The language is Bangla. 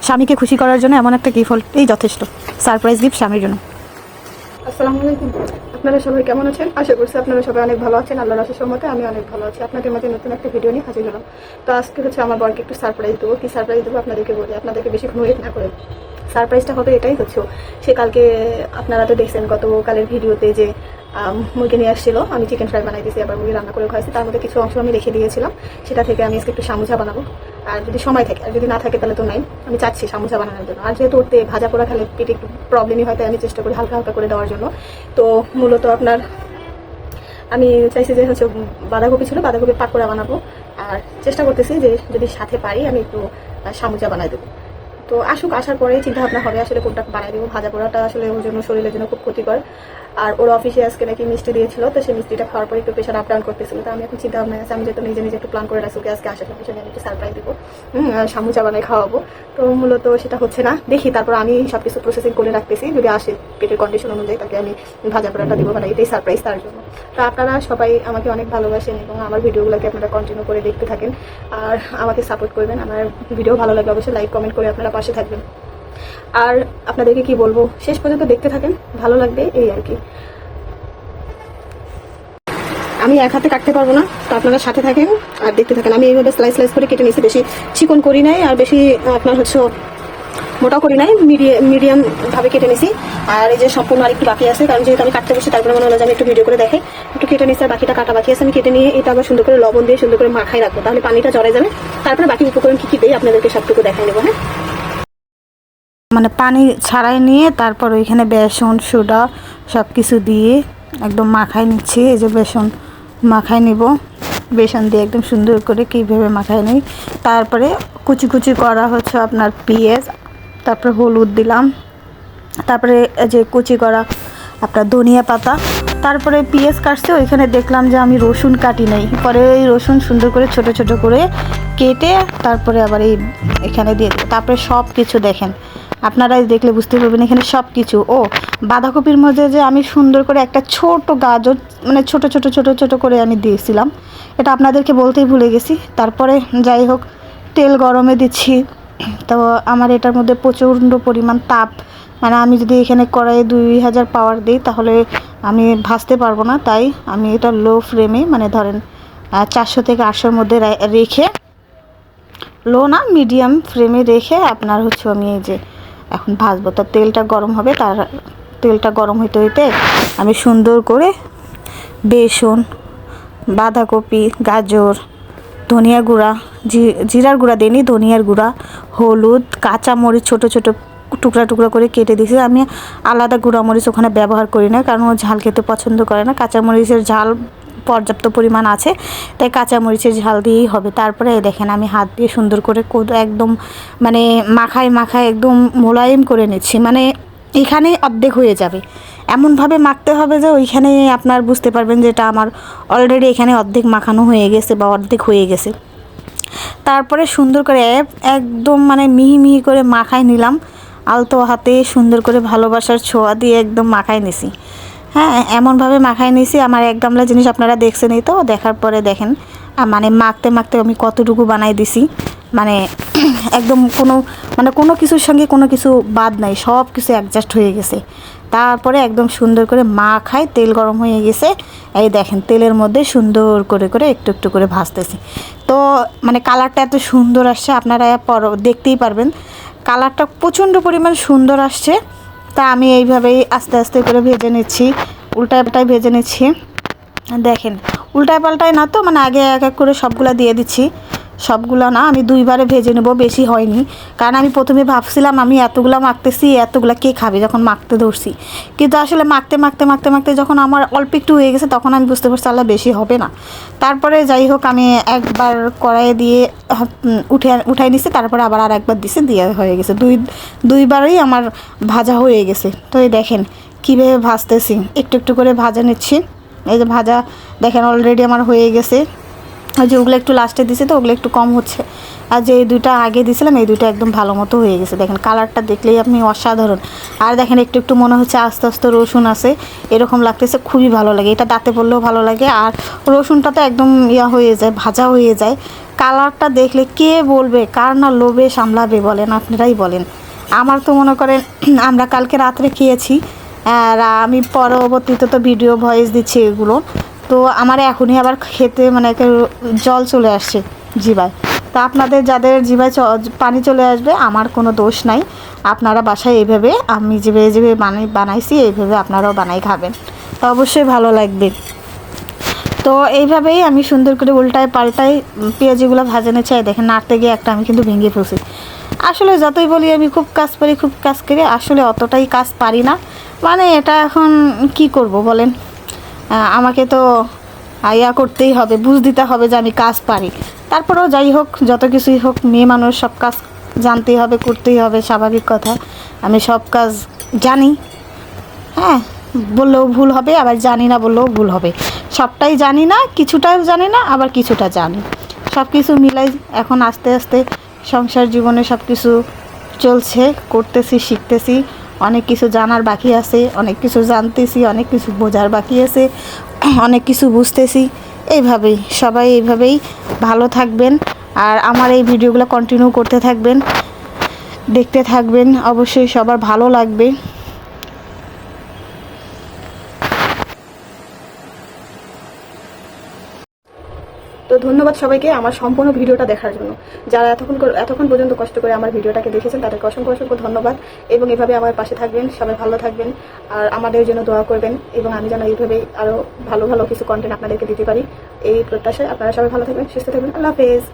স্বামীকে খুশি করার জন্য এমন একটা গিফট হলেই যথেষ্ট। সারপ্রাইজ গিফট স্বামীর জন্য। আসসালামু আলাইকুম, আপনারা সবাই কেমন আছেন? আশা করছি আপনারা সবাই অনেক ভালো আছেন। আল্লাহর আশীর্বাদ সহমতে আমি অনেক ভালো আছি। আপনাদের মাঝে নতুন একটা ভিডিও নিয়ে হাজির হলাম। তো আজকে হচ্ছে আমার বরকে একটু সারপ্রাইজ দেবো। কি সারপ্রাইজ দেবো আপনাদেরকে বলি, আপনাদেরকে বেশিক্ষণ ওয়েট না করে। সারপ্রাইজটা হবে এটাই হচ্ছে, সে কালকে আপনারা তো দেখছেন গতকালের ভিডিওতে যে মুরগি নিয়ে আসছিলো, আমি চিকেন ফ্রাই বানাই দিয়েছি, আবার মুরগি রান্না করে খাইছি। তার মধ্যে কিছু অংশ আমি রেখে দিয়েছিলাম, সেটা থেকে আমি আজকে একটু সামুচা বানাবো। আর যদি সময় থাকে, আর যদি না থাকে তাহলে তো নাই, আমি চাচ্ছি সামুচা বানানোর জন্য। আর যেহেতু ওতে ভাজা পোড়া খেলে পেটে একটু প্রবলেমই হয়, তাই আমি চেষ্টা করি হালকা হালকা করে দেওয়ার জন্য। তো মূলত আপনার আমি চাইছি যে হচ্ছে বাঁধাকপি ছিল, বাঁধাকপির পাকোড়া বানাবো। আর চেষ্টা করতেছি যে যদি সাথে পারি আমি একটু সামুচা বানাই দেবো। তো আসার পরে চিন্তা ভাবনা হবে আসলে কোনটা বানাই দেবো। ভাজা পোড়াটা আসলে ওর জন্য, শরীরের জন্য খুব ক্ষতিকর। আর ওর অফিসে আজকে নাকি মিষ্টি দিয়েছিল, তো সেই মিষ্টিটা খাওয়ার পরে একটু প্রেশার আপ ডাউন করতেছিল। তো আমি এখন চিন্তা ভাবনা আছে, আমি যেহেতু নিজে নিজে একটু প্ল্যান করে রাখছি ওকে আজকে আসার সময় আমি একটু সারপ্রাইজ দেবো, সামুচা বানাই খাওয়াবো। তো মূলত সেটা হচ্ছে না, দেখি তারপর আমি সব কিছু প্রসেসিং করে রাখতেছি। যদি আসে পেটের কন্ডিশন অনুযায়ী তাকে আমি ভাজা পোড়াটা দেবো, মানে এটাই সারপ্রাইজ তার জন্য। তো আপনারা সবাই আমাকে অনেক ভালোবাসেন এবং আমার ভিডিওগুলোকে আপনারা কন্টিনিউ করে দেখতে থাকেন আর আমাকে সাপোর্ট করবেন। আমার ভিডিও ভালো লাগলে অবশ্যই লাইক কমেন্ট করে আপনারা পাশে থাকবেন। আর আপনাদেরকে কি বলবো, শেষ পর্যন্ত দেখতে থাকেন, ভালো লাগবে এই আর কি। আমি এক হাতে কাটতে পারবো না, তো আপনারা সাথে থাকেন আর দেখতে থাকেন। আমি এইভাবে স্লাইস স্লাইস করে কেটে নিয়েছি, বেশি চিকন করি নাই আর বেশি আপনার হচ্ছে মোটা করি নাই, মিডিয়াম ভাবে কেটে নিয়েছি। আর এই যে সম্পূর্ণ আর একটু বাকি আছে, কারণ যেহেতু আমি কাটতে বসে তারপরে মনে হলো যে আমি একটু ভিডিও করে দেখাই। একটু কেটে নিয়েছি আর বাকিটা কাটা বাকি আছে। আমি কেটে নিয়ে এটা আবার সুন্দর করে লবণ দিয়ে সুন্দর করে মাখাই রাখবো, তাহলে পানিটা জড়াই যাবে। তারপরে বাকি উপকরণ কি কি দেই আপনাদেরকে সবটুকু দেখাই নেবো। হ্যাঁ, মানে পানি ছাড়াই নিয়ে তারপর ওইখানে বেসন সোডা সব কিছু দিয়ে একদম মাখাই নিচ্ছি। এই যে বেসন মাখাই নিব, বেসন দিয়ে একদম সুন্দর করে কীভাবে মাখাই নিই। তারপরে কুচি কুচি করা হচ্ছে আপনার পেঁয়াজ, তারপরে হলুদ দিলাম, তারপরে যে কুচি করা আপনার ধনিয়া পাতা, তারপরে পেঁয়াজ কাটছে। ওইখানে দেখলাম যে আমি রসুন কাটি নাই, পরে এই রসুন সুন্দর করে ছোট ছোট করে কেটে তারপরে আবার এখানে দিয়ে দেবো। তারপরে সব কিছু দেখেন, আপনারাই দেখলে বুঝতে পারবেন এখানে সব কিছু। ও বাঁধাকপির মধ্যে যে আমি সুন্দর করে একটা ছোট গাজর, মানে ছোট ছোট ছোট ছোট করে আমি দিয়েছিলাম, এটা আপনাদেরকে বলতেই ভুলে গেছি। তারপরে যাই হোক, তেল গরমে দিচ্ছি। তো আমার এটার মধ্যে প্রচণ্ড পরিমাণ তাপ, মানে আমি যদি এখানে কড়াইয়ে 2000 পাওয়ার দিই তাহলে আমি ভাজতে পারবো না। তাই আমি এটা লো ফ্লেমে, মানে ধরেন 400 থেকে 800-র মধ্যে রেখে, লো না মিডিয়াম ফ্লেমে রেখে আপনার হচ্ছে আমি এই যে এখন ভাজবো। তো তেলটা গরম হবে, তার তেলটা গরম হইতে হইতে আমি সুন্দর করে বেসন, বাঁধাকপি, গাজর, ধনিয়া গুঁড়া, জিরার গুঁড়া দিইনি, ধনিয়ার গুঁড়া, হলুদ, কাঁচামরিচ ছোটো ছোটো টুকরা টুকরা করে কেটে দিয়েছি। আমি আলাদা গুঁড়া মরিচ ওখানে ব্যবহার করি না, কারণ ও ঝাল খেতে পছন্দ করে না। কাঁচামরিচের ঝাল পর্যাপ্ত পরিমাণ আছে, তাই কাঁচামরিচের ঝাল দিয়েই হবে। তারপরে দেখেন আমি হাত দিয়ে সুন্দর করে একদম মানে মাখায় একদম মোলায়েম করে নিচ্ছি, মানে এখানে অর্ধেক হয়ে যাবে। এমনভাবে মাখতে হবে যে ওইখানে আপনার বুঝতে পারবেন যে এটা আমার অলরেডি এখানে অর্ধেক মাখানো হয়ে গেছে বা অর্ধেক হয়ে গেছে। তারপরে সুন্দর করে একদম মানে মিহি মিহি করে মাখাই নিলাম, আলতো হাতে সুন্দর করে ভালোবাসার ছোঁয়া দিয়ে একদম মাখাই নিছি। হ্যাঁ, এমনভাবে মাখাই নিছি। আমার এক গামলা জিনিস আপনারা দেখছেনই, তো দেখার পরে দেখেন মানে মাখতে মাখতে আমি কতটুকু বানাই দিছি, মানে একদম কোনো কিছুর সঙ্গে কোনো কিছু বাদ নাই, সব কিছু অ্যাডজাস্ট হয়ে গেছে। তারপরে একদম সুন্দর করে মাখাই, তেল গরম হয়ে গেছে। এই দেখেন তেলের মধ্যে সুন্দর করে করে একটু একটু করে ভাজতেছি। তো মানে কালারটা এত সুন্দর আসছে, আপনারা দেখতেই পারবেন কালারটা প্রচণ্ড পরিমাণ সুন্দর আসছে। তা আমি এইভাবেই আস্তে আস্তে করে ভেজে নিচ্ছি, উল্টায় পাল্টায় ভেজে নিচ্ছি। দেখেন উল্টায় পাল্টায় না, তো মানে আগে এক এক করে সবগুলা দিয়ে দিচ্ছি। সবগুলো না, আমি 2বারে ভেজে নেব, বেশি হয়নি। কারণ আমি প্রথমে ভাবছিলাম আমি এতগুলো মাখতেছি, এতগুলো কে খাবে যখন মাখতে ধরছি। কিন্তু আসলে মাখতে মাখতে মাখতে মাখতে যখন আমার অল্প একটু হয়ে গেছে তখন আমি বুঝতে পারছি আল্লাহ বেশি হবে না। তারপরে যাই হোক আমি একবার কড়াইয়ে দিয়ে উঠাই নিছি, তারপরে আবার আর একবার দিছি, দিয়ে হয়ে গেছে। দুইবারই আমার ভাজা হয়ে গেছে। তো এই দেখেন কীভাবে ভাজতেছি, একটু একটু করে ভাজা নিচ্ছি। এই যে ভাজা দেখেন অলরেডি আমার হয়ে গেছে। ওই যে ওগুলো একটু লাস্টে দিছে, তো ওগুলো একটু কম হচ্ছে। আর যে এই দুইটা আগে দিয়েছিলাম এই দুইটা একদম ভালো মতো হয়ে গেছে। দেখেন কালারটা দেখলেই আপনি অসাধারণ। আর দেখেন একটু একটু মনে হচ্ছে আস্তে আস্তে রসুন আছে, এরকম লাগতেছে, খুবই ভালো লাগে। এটা দাঁতে পড়লেও ভালো লাগে। আর রসুনটা তো একদম হয়ে যায়, ভাজা হয়ে যায়। কালারটা দেখলে কে বলবে, কার না লোভে সামলাবে বলেন, আপনারাই বলেন। আমার তো মনে করেন আমরা কালকে রাত্রে খেয়েছি, আর আমি পরবর্তীতে তো ভিডিও ভয়েস দিচ্ছি এগুলো, তো আমার এখনই আবার খেতে মানে জল চলে আসছে জিভায়। তা আপনাদের যাদের জিভায় পানি চলে আসবে আমার কোনো দোষ নাই, আপনারা বাসায় এইভাবে আমি যেভাবে যেভাবে বানাইছি এইভাবে আপনারাও বানাই খাবেন, তো অবশ্যই ভালো লাগবে। তো এইভাবেই আমি সুন্দর করে উল্টায় পাল্টায় পেঁয়াজিগুলো ভাজানো চাই। দেখেন নাড়তে গিয়ে একটা আমি কিন্তু ভেঙে ফেলছি। আসলে যতই বলি আমি খুব কাজ পারি খুব কাজ করি, আসলে অতটাই কাজ পারি না। মানে এটা এখন কি করব বলেন, আমাকে তো ইয়া করতেই হবে, বুঝ দিতে হবে যে আমি কাজ পারি। তারপরেও যাই হোক, যত কিছুই হোক, মেয়ে মানুষ সব কাজ জানতেই হবে, করতেই হবে, স্বাভাবিক কথা। আমি সব কাজ জানি, হ্যাঁ, বললেও ভুল হবে, আবার জানি না বললেও ভুল হবে। সবটাই জানি না, কিছুটাও জানি না, আবার কিছুটা জানি। সব কিছু মিলাই এখন আস্তে আস্তে সংসার জীবনে সব কিছু চলছে, করতেছি, শিখতেছি। অনেক কিছু জানার বাকি আছে, অনেক কিছু জানতেছি, অনেক কিছু বোঝার বাকি আছে, অনেক কিছু বুঝতেছি। এইভাবেই সবাই এইভাবেই ভালো থাকবেন, আর আমার এই ভিডিওগুলো কন্টিনিউ করতে থাকবেন, দেখতে থাকবেন, অবশ্যই সবার ভালো লাগবে। তো ধন্যবাদ সবাইকে আমার সম্পূর্ণ ভিডিওটা দেখার জন্য। যারা এতক্ষণ পর্যন্ত কষ্ট করে আমার ভিডিওটাকে দেখেছেন তাদেরকে অসংখ্য অসংখ্য ধন্যবাদ, এবং এভাবে আমার পাশে থাকবেন, সবাই ভালো থাকবেন, আর আমাদের জন্য দোয়া করবেন, এবং আমি যেন এইভাবেই আরও ভালো ভালো কিছু কন্টেন্ট আপনাদেরকে দিতে পারি এই প্রত্যাশায়। আপনারা সবাই ভালো থাকবেন, সুস্থ থাকবেন। আল্লাহ হাফেজ।